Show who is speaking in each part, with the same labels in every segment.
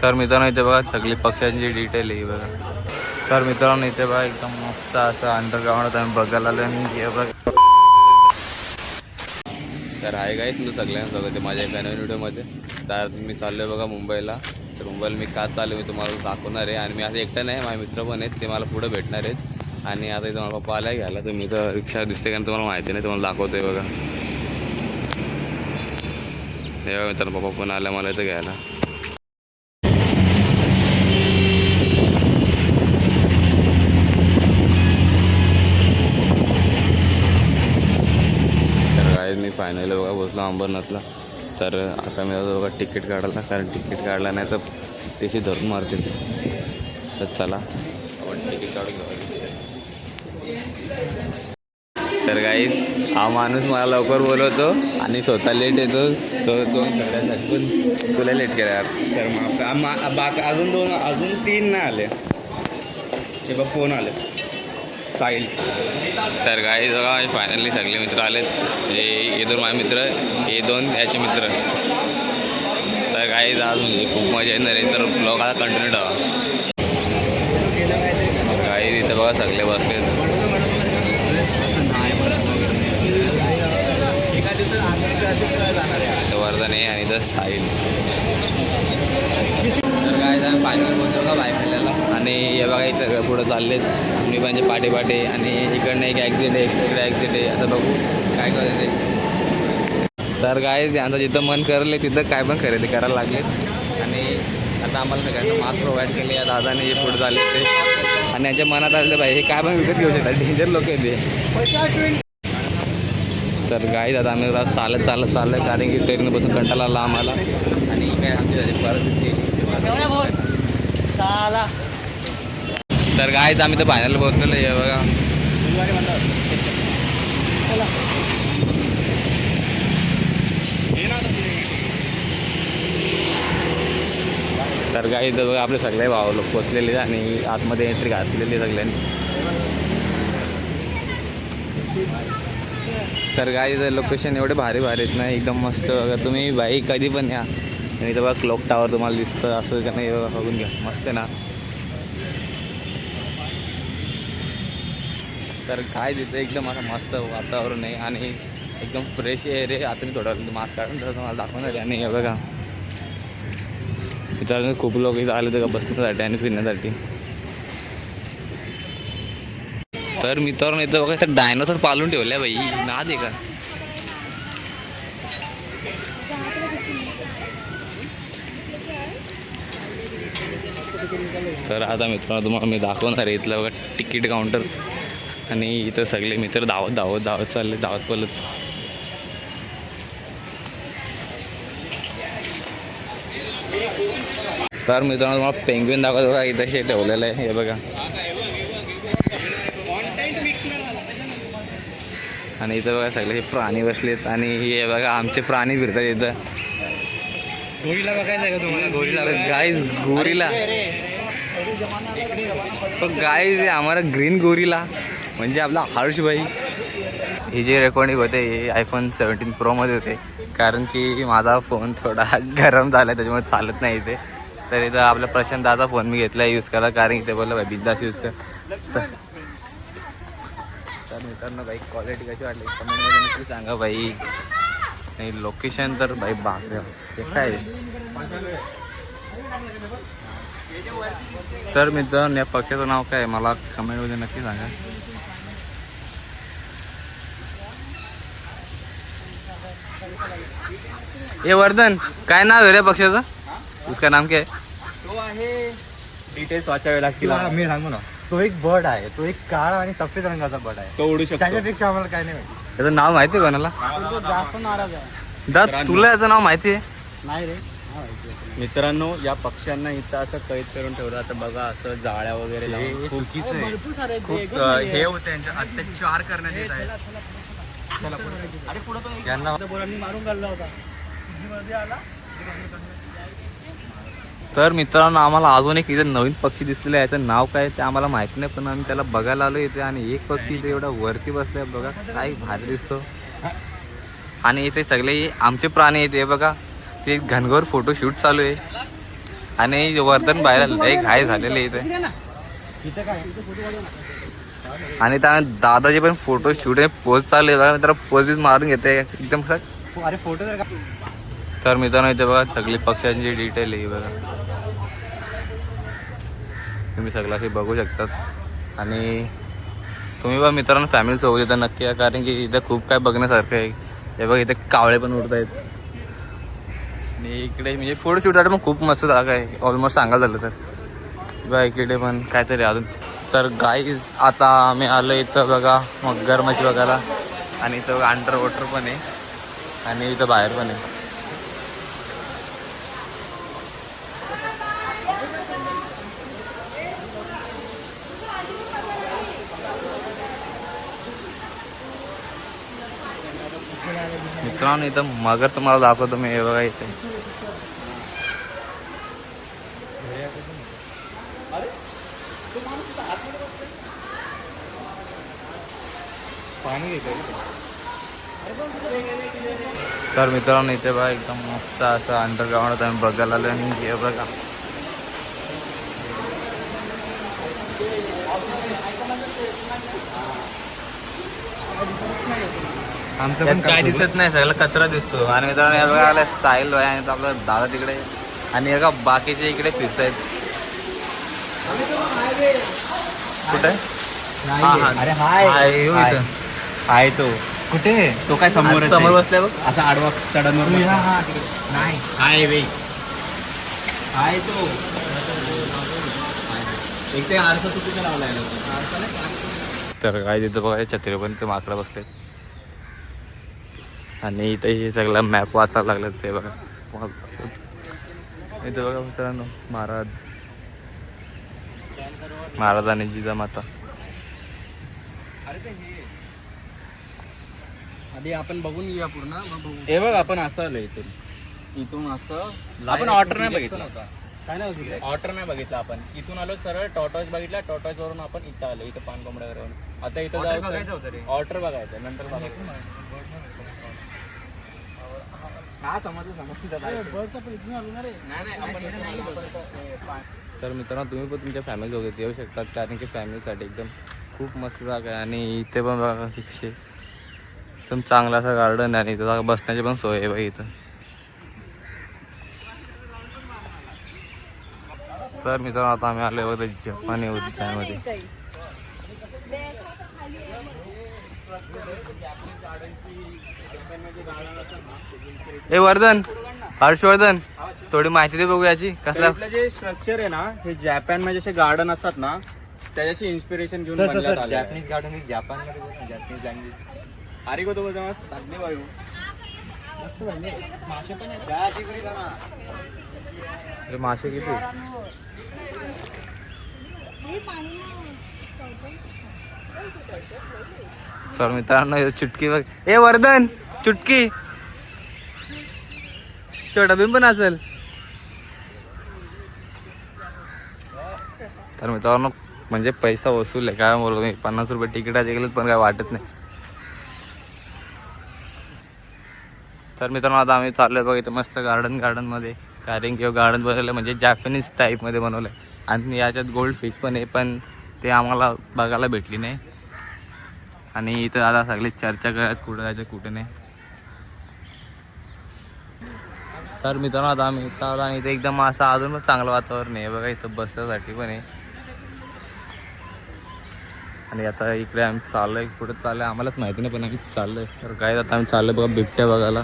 Speaker 1: तर मित्रांनो इथे बघा सगळी पक्ष्यांची डिटेल आहे बघा. तर मित्रांनो इथे बघा एकदम मस्त असं अंडरग्राऊंड आम्ही बघायला आलो आणि हे बघा. तर आहे काय तुला सगळ्यांना बघा ते माझ्या एका नवीन व्हिडिओमध्ये. तर मी चाललो आहे बघा मुंबईला. तर मुंबईला मी का चाललो मी तुम्हाला दाखवणार आहे. आणि मी असं एकटं नाही, माझे मित्र पण आहेत, ते मला पुढे भेटणार आहेत. आणि आता इथं मला पप्पा आला घ्यायला. तर मी तर रिक्षा दिसते कारण तुम्हाला माहिती नाही, तुम्हाला दाखवतोय बघा. हे बघा मित्रांनो पप्पा पण आला मला इथं घ्यायला. मी फायनली बघा पोचलो अंबरनाथला. तर आता मी बघा तिकीट काढायला, कारण तिकीट काढला नाही तर त्याची धरून मारते ते. तर चला आपण तिकीट काढून घेऊ. तर गाईस हा माणूस मला लवकर बोलवतो आणि स्वतः लेट येतो. तो सगळ्यासाठी पण तुला लेट केला यार शर्मा. अजून 3 नाही आले ते बघ, फोन आले साहिल. तर गाईस बघा फायनली सगळे मित्र आलेत. हे 2 माझे मित्र, हे 2 याचे मित्र. तर गाईस आज म्हणजे खूप मजा येणार आहे. तर ब्लॉग आता कंटिन्यू ठेवा. गाईस इथं बघा सगळे बसलेत. वर्धन आहे आणि इथं साहिल. तर गाईस आम्ही फायनल पोहोचलो का बायफायला. आणि हे बघा इथं पुढं चाललेत मी म्हणजे पाठे आणि इकडनं एक ॲक्सिडेंट आहे, इकडे ॲक्सिडेंट आहे. आता बघू काय करायचं ते. तर गाईस यांचं जिथं मन करले तिथं काय पण खरेदी करायला लागलेत. आणि आता आम्हाला सगळ्यांना मास्क प्रोव्हाइड केले या दादाने, जे पुढे झाले ते. आणि यांच्या मनात आलं भाई हे काय पण विकत घेऊ शकतात, डेंजर लोक आहेत ते. तर गाईस आता आम्ही चालत चाललं आहे, कारण की ट्रेनपासून कंटाळा आला आम्हाला. आणि काय आमची झाली परिस्थिती. तर गाईस आम्ही तर फायनल पोहोचलेलो आहे बघा. तर गाईस बघा आपले सगळे भाव लोक पोचलेले आणि आतमध्ये एंट्री घातलेली सगळ्यांनी. तर गाईस लोकेशन एवढे भारी आहेत ना, एकदम मस्त बघा. तुम्ही बाई कधी पण या. आणि इथं बघा क्लॉक टावर तुम्हाला दिसतं असं का नाही, बघून घ्या मस्त आहे ना. तर काय तिथं एकदम असं मस्त वातावरण आहे आणि एकदम फ्रेश एअर आहे. आता मी थोडा मास्क काढून तर तुम्हाला दाखवणार आहे. आणि हे बघा इथं खूप लोक इथं आले तर बसण्यासाठी आणि फिरण्यासाठी. तर मित्रांनो इथं बघा तर डायनोसॉर पालून ठेवल्या बाई, नाद आहे का. तर आता मित्रांनो तुम्हाला मी दाखवणार आहे इथलं बघा तिकीट काउंटर. आणि इथं सगळे मित्र धावत चालले, धावत पलत. तर मित्रांनो तुम्हाला पेंग्विन दाखवतो बघा, इथं शे ठेवलेलं आहे हे बघा. आणि इथं बघा सगळे प्राणी बसलेत आणि हे बघा आमचे प्राणी फिरतात इथं.
Speaker 2: गोरीला बघायचं आहे का तुम्हाला? गोरीला
Speaker 1: गाइस गोरिला. तो गाइस आम्हाला ग्रीन गोरिला म्हणजे आपला हर्ष भाई. ही जे रेकॉर्डिंग होते हे आयफोन 17 प्रोमध्ये होते, कारण की माझा फोन थोडा गरम झाला त्याच्यामुळे चालत नाही इथे. तर इथं आपल्या प्रशांत दादा फोन मी घेतला यूज करा, कारण की ते बोललं भाई बिंदास यूज कर. तर मित्रांनो बाईक क्वालिटी कशी वाटली कमेंटमध्ये नक्की सांगा बाई. आणि लोकेशन तर बाई बापरे हे काय. तर मित्रांनो या पक्षाचं नाव काय मला कमेंटमध्ये नक्की सांगा. ये वर्धन काय नाव आहे रे पक्षाचं? उसका नाम क्या है?
Speaker 2: तो आहे डिटेल्स वाचावे लागतील. मी सांगू ना, तो एक बर्ड आहे, तो एक काळा आणि सफेद रंगाचा बर्ड आहे. तो उडू शकतो. त्याच्यापेक्षा आम्हाला काय नाही माहिती.
Speaker 1: त्याचं नाव माहिती आहे कोणाला?
Speaker 2: जास्त नाराज आहे.
Speaker 1: दा तुला याचं नाव माहिती आहे?
Speaker 2: नाही रे. मित्रांनो या पक्ष्यांना इथं असं कैद करून ठेवलं. आता बघा असं जाळ्या वगैरे चुकीचं आहे. खूप हे होतं त्यांच्या अत्याचार करण्यात येत आहे. यांना मारून काढला होता.
Speaker 1: तर मित्रांनो आम्हाला अजून एक इथे नवीन पक्षी दिसलेलं आहे, याचं नाव काय ते आम्हाला माहिती नाही, पण आम्ही त्याला बघायला आलो इथे. आणि एक पक्षी इथे एवढा वरती बसलाय बघा, काय भारी दिसतो. आणि इथे सगळे आमचे प्राणी आहेत हे बघा, ते घनघोर फोटोशूट चालू आहे. आणि वर्धन बाहेर लय घाई झालेली इथे. आणि त्या दादाचे पण फोटो शूट आहे, पोज चालले बघा मित्र, पोजीस मारून घेते एकदम सर.
Speaker 2: अरे फोटो
Speaker 1: तर मित्रांनो इथे बघा सगळी पक्ष्यांची डिटेल आहे बघा, तुम्ही सगळं हे बघू शकतात. आणि तुम्ही बघा मित्रांनो फॅमिली सोबत येतं नक्की या, कारण की इथे खूप काय बघण्यासारखं आहे. हे बघा इथे कावळे पण उडत आहेत. आणि इकडे म्हणजे फोटो शूटसाठी पण खूप मस्त जागा आहे ऑलमोस्ट सांगायला झालं तर. बघा इकडे पण काहीतरी अजून. तर गाईज आता आम्ही आलो इथं बघा मगर मच्छी बघायला. आणि इथं बघा अंडर वॉटर पण आहे आणि इथं बाहेर पण आहे. मित्रांनो इथं मगर तुम्हाला दाखवतो मी, हे बघा इथे. तर मित्रांनो इथे बघा एकदम मस्त असं अंडरग्राऊंड आम्ही बघायला आलो. आणि हे बघा काय दिसत नाही, सगळं कचरा दिसतो. आणि मित्रांनो हे बघा आला साहिल आहे आणि आपला दादा तिकडे. आणि हे बघा बाकीचे इकडे फिरत आहेत. कुठे?
Speaker 2: अरे हाय हाय तो कुठे? तो काय समोर
Speaker 1: समोर बसलाय बघ,
Speaker 2: असा आडवा चढणवर नाही. हाय वे हाय तो एक ते आरसा चुकीचा लावलाय.
Speaker 1: तर काय तिथं बघा छत्री पण ते माकडं बसले. आणि इथे हे सगळं मॅप वाचायला लागलं ते बघा. इथं बघा मित्रांनो महाराज आणि जिजामाता.
Speaker 2: आधी आपण बघून घेऊया पूर्ण. हे बघ आपण असं आलो इथून असं आपण ऑर्डर नाही बघितला होता. काय नाही ऑर्डर नाही बघितला आपण. इथून आलो सरळ टॉटॉज बघितला, टॉटॉज वरून आपण इथं आलो, इथं पानकोंबड्यावरून. आता इथं जायचं ऑर्डर बघायचं नंतर बघायचं. हा समजलं.
Speaker 1: तर मित्रांनो तुम्ही पण तुमच्या फॅमिली सोबत येऊ शकतात, कारण की फॅमिलीसाठी एकदम खूप मस्त जागा आहे. आणि इथे पण बघा शिक्षे एकदम चांगला असा गार्डन आहे. आणि इथं बसण्याची पण सोय आहे बघा इथं. तर मित्रांनो आता आम्ही आलो बघा जपानी उद्यानामध्ये. ए वर्धन, हर्षवर्धन थोडी माहिती दे बघू याची. कसला
Speaker 2: जे स्ट्रक्चर आहे ना, हे जपान मध्ये जसे गार्डन असतात ना, त्याच्याशी इन्स्पिरेशन घेऊन बनवण्यात आलं. जॅपनीज गार्डन जपान मध्ये जॅपनीज लँग्वेज. अरे को तो बोलतो तागले वायू मासे पण आहेत.
Speaker 1: मासे किती? तर मित्रांनो चुटकी बघ. ए वर्धन चुटकी छोटा भीम पण असेल. तर मित्रांनो म्हणजे पैसा वसूल आहे काय बोलतो मी. 50 रुपये तिकिटाचे गेलेत पण काय वाटत नाही. तर मित्रांनो आता आम्ही चाललोय बघा इथं मस्त गार्डन मध्ये. कारण की गार्डन बनवलं म्हणजे जॅपनीज टाईपमध्ये बनवलं आहे. आणि याच्यात गोल्ड फिश पण आहे, पण ते आम्हाला बघायला भेटली नाही. आणि इथं आता सगळी चर्चा करत कुठं जायचं कुठं नाही. तर मित्रांनो आता आम्ही इथं आलो आणि इथं एकदम असं अजून पण चांगलं वातावरण आहे बघा. इथं बसण्यासाठी पण आहे. आणि आता इकडे आम्ही चाललोय, कुठं चाललोय आम्हालाच माहिती नाही पण आम्ही चाललोय. तर काय आता आम्ही चाललोय बघा बिबट्या बघायला.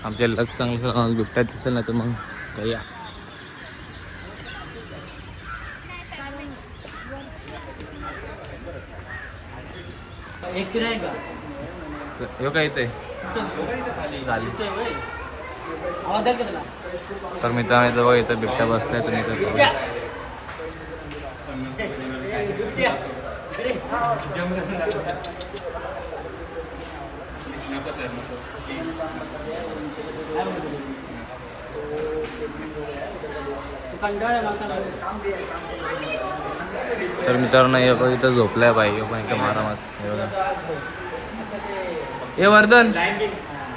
Speaker 1: आमच्या लग चांगलं बिबट्या दिसेल ना तर मग काही काय इथे तर मित्रांनो इथं बघा इथं बिबट्या बसलाय. तर तर मित्रांनो हे बघा इथं झोपलाय बाई. हे पण इथं मारामार. हे बघा हे वर्धन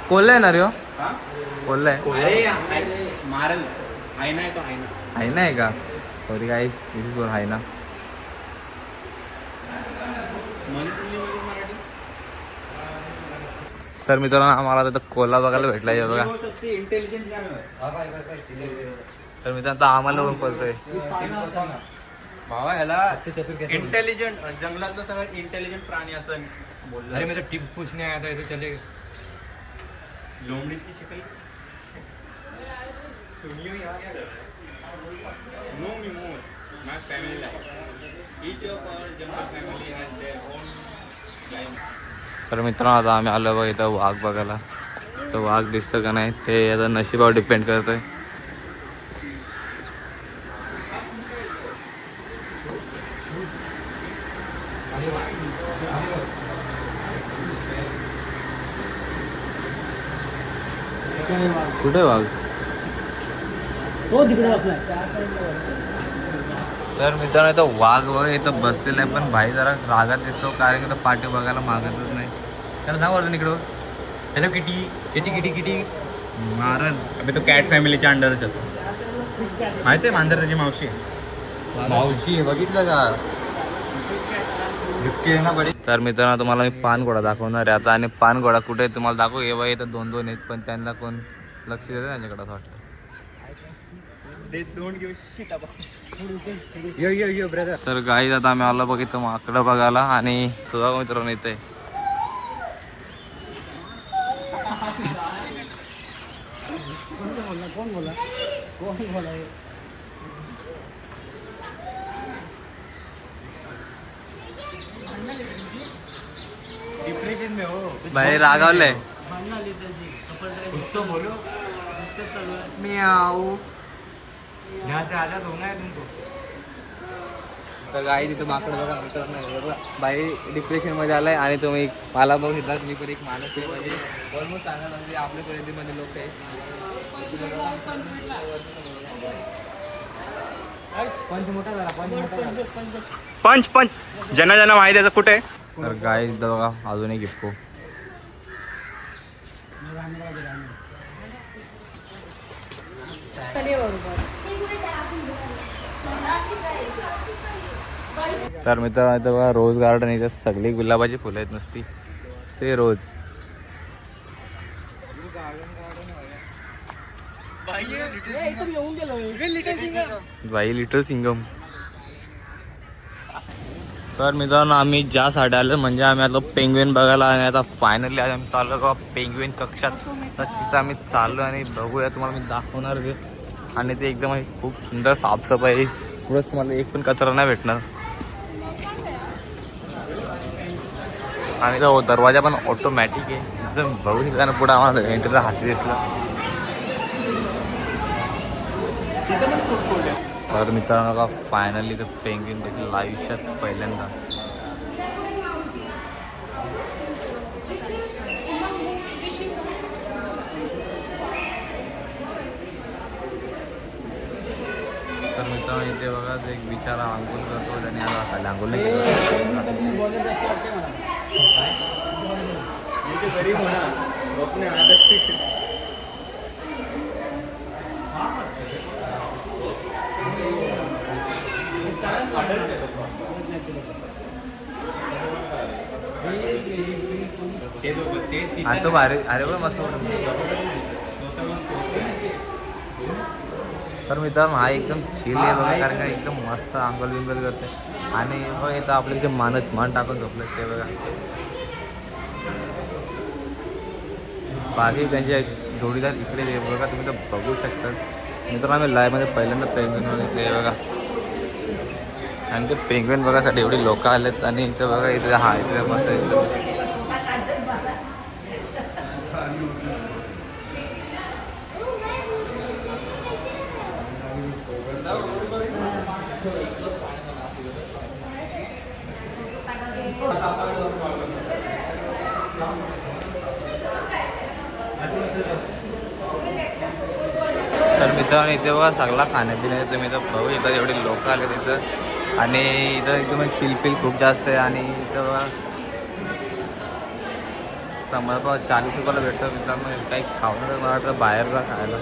Speaker 1: कोल्हा येणार हो. कोल्हा
Speaker 2: अरे मारल आहे ना तो आहे ना.
Speaker 1: आहे ना आहे का सॉरी काय आहे ना. तर मित्रांनो आम्हाला आता कोल्हा बघायला भेटला आहे बघा. तर मित्रांनो आम्हाला पण पळतोय
Speaker 2: भावा ह्याला इंटेलिजंट जंगलातलं सगळ्यात इंटेलिजंट प्राणी असं बोललं. अरे मी तर टिप्स पूछने आया था, ऐसे चले लोमड़ी की शक्ल सुनियो यहाँ क्या कर रहा है? No me more my family life each of our jungle family has their own life.
Speaker 1: तर मित्रांनो आता आम्ही आलो बघा इथं वाघ बघायला. तर वाघ दिसतं का नाही ते आता नशिबावर डिपेंड करतंय. कुठे वाघ तर मित्रांनो इथं वाघ वगैरे इथं बसलेला आहे पण भाई जरा रागात दिसतो कारण की तो पाठी बघायला मागतच नाही. त्याला सांग वाटतं इकडं
Speaker 2: hello kitty kitty kitty kitty
Speaker 1: मारल.
Speaker 2: अबे तो कॅट फॅमिलीच्या अंडरच होतो माहिती आहे मांजर त्याची मावशी मावशी बघितलं का झुकते ना बडी.
Speaker 1: तर मित्रांनो तुम्हाला मी पानघोडा दाखवणार आहे आता आणि पानघोडा कुठे आहे तुम्हाला दाखवू. एव्हा इथं 2-2 आहेत पण त्यांना कोण लक्ष देतं त्यांच्याकडे असं वाटतं. तर गाईज आता आम्ही आलो बघ इथं माकडं बघायला आणि तुझा मित्रांनो इथे
Speaker 2: डिप्रेशन में हो
Speaker 1: भाई रागावले
Speaker 2: तो बोलो मैं आऊ यहाँ से आजाद होना है तुमको.
Speaker 1: तर गाई तिथं माकडं बघा मित्रांनो बाई डिप्रेशनमध्ये आलाय आणि तुम्ही मला बघितला तुम्ही पण एक माणूस आहे म्हणजे ऑलमोस्ट सांगा म्हणजे आपल्या परिस्थितीमध्ये लोक आहे. पंच मोठा झाला
Speaker 2: पंच पंच जना जना माहिती त्याचं कुठे.
Speaker 1: तर गाई बघा अजून एक गिफ्ट तर मित्रांनो इथं बघा रोज गार्डन इथं सगळी गुलाबाची फुलं आहेत नुसती ते रोज बाई लिटल सिंगम. तर मित्रांनो आम्ही ज्यासाठी आलो म्हणजे आम्ही आता पेंग्विन बघायला आणि आता फायनली आज आम्ही चाललो का पेंग्विन कक्षात. तर तिथं आम्ही चाललो आणि बघूया तुम्हाला मी दाखवणार ते आणि ते एकदम खूप सुंदर साफसफाई पुढं तुम्हाला एक पण कचरा नाही भेटणार आणि तो दरवाजा पण ऑटोमॅटिक आहे एकदम बघू शकता ना. पुढं आम्हाला एंट्रीचा हाती दिसला. तर मित्रांनो का फायनली तर पेंग्विन देखील आयुष्यात पहिल्यांदा तर मित्रांनो इथे बघा एक बिचारा अंघोळ करतो त्याने आता खाली अंघोळ नाही केलं तो भारी अरे बघ मस्त. तर मित्रांनो हा एकदम चिल आहे बघा कारण का एकदम मस्त अंगल बिंगल करते आणि बघ इथं आपल्या इथे मान टाकून झोपलं ते बघा. बाकी त्यांचे जोडीदार इकडे बघा तुम्ही तर बघू शकता. मित्रांनो आम्ही लाईव्हमध्ये पहिल्यांदा पेंग्विन इथे बघा आणि ते पेंग्विन बघासाठी एवढी लोक आलेत आणि इथे बघा इथे हा इथे मस्त आहे. तर मित्रांनो इथे बघा सगळा खाण्यापिण्याचं तुम्ही इथं बघू इथं एवढे लोक आले तिथं आणि इथं एकदम चिलपिल खूप जास्त आहे आणि इथं बघा समजा 40 रुपयाला भेटतं. मित्रांनो काही खावणं मला वाटतं बाहेर जा खायला.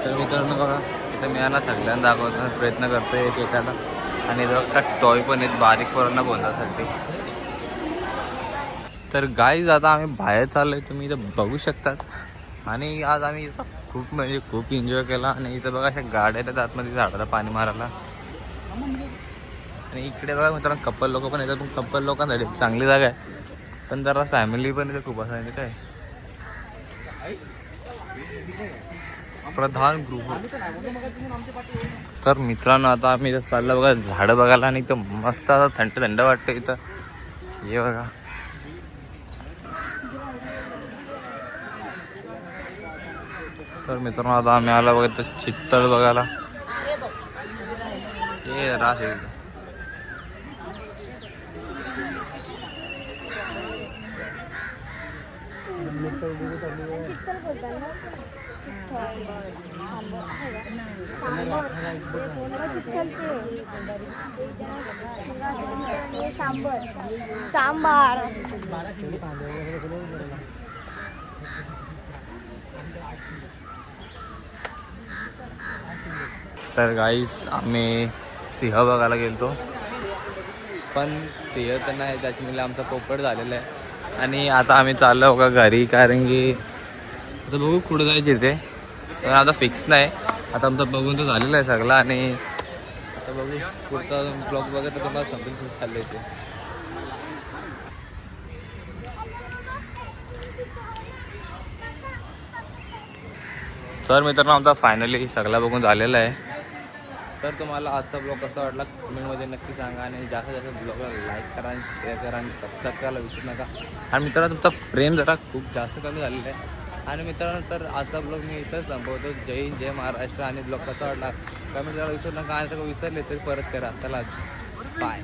Speaker 1: तर मित्रांनो बघा इथं मी यांना सगळ्यांना दाखवण्याचा प्रयत्न करतो एक एकाला. आणि इथं बघा टॉय पण आहेत बारीक पोरांना बोलण्यासाठी. तर गाईज आता आम्ही बाहेर चाललो आहे, तुम्ही इथं बघू शकतात. आणि आज आम्ही इथं खूप म्हणजे खूप एन्जॉय केला. आणि इथं बघा अशा गाड्या आहेत आतमध्ये झाडाला पाणी मारायला. आणि इकडे बघा मित्रांनो कपल लोक पण येतात. कपल लोकांसाठी चांगली जागा आहे, पण जरा फॅमिली पण इथे खूप असायचं काय प्रधान गृह. तर मित्रांनो आता आम्ही इथं चाललं बघा झाडं बघायला. आणि इथं मस्त आता थंड थंड वाटतं इथं. हे बघा तर मित्रांनो आता आम्ही आला बघा इथं चित्तळ बघायला. हे रास आहे इथं.
Speaker 3: सांबार
Speaker 1: तर गाईस आम्ही सिंह बघायला गेलतो, पण सिंह तर नाही त्याची म्हणजे आमचा पोपट झालेला आहे. आणि आता आम्ही चाललो बघा घरी, कारण की आता बघू कुठं जायचे ते पण आता फिक्स नाही. आता आमचं बघून तर झालेलं आहे सगळं. आणि आता बघू पुढचा ब्लॉग बघत तुम्हाला समजून खूप चाललं आहे ते. तर मित्रांनो आमचा फायनली सगळा बघून झालेला आहे. तर तुम्हाला आजचा ब्लॉग कसा वाटला कमेंटमध्ये नक्की सांगा. आणि जास्तीत जास्त ब्लॉगला लाईक करा आणि शेअर करा आणि सबस्क्राईब करायला विसरू नका. आणि मित्रांनो तुमचा प्रेम जरा खूप जास्त कमी झालेलं आहे. आणि मित्रांनो तर आजचा ब्लॉग मी इथंच संपवतो. जय हिंद जय महाराष्ट्र. आणि ब्लॉग कसा वाटला कमेंट करायला विसरू नका. आणि विसरले तरी परत करा. चला बाय.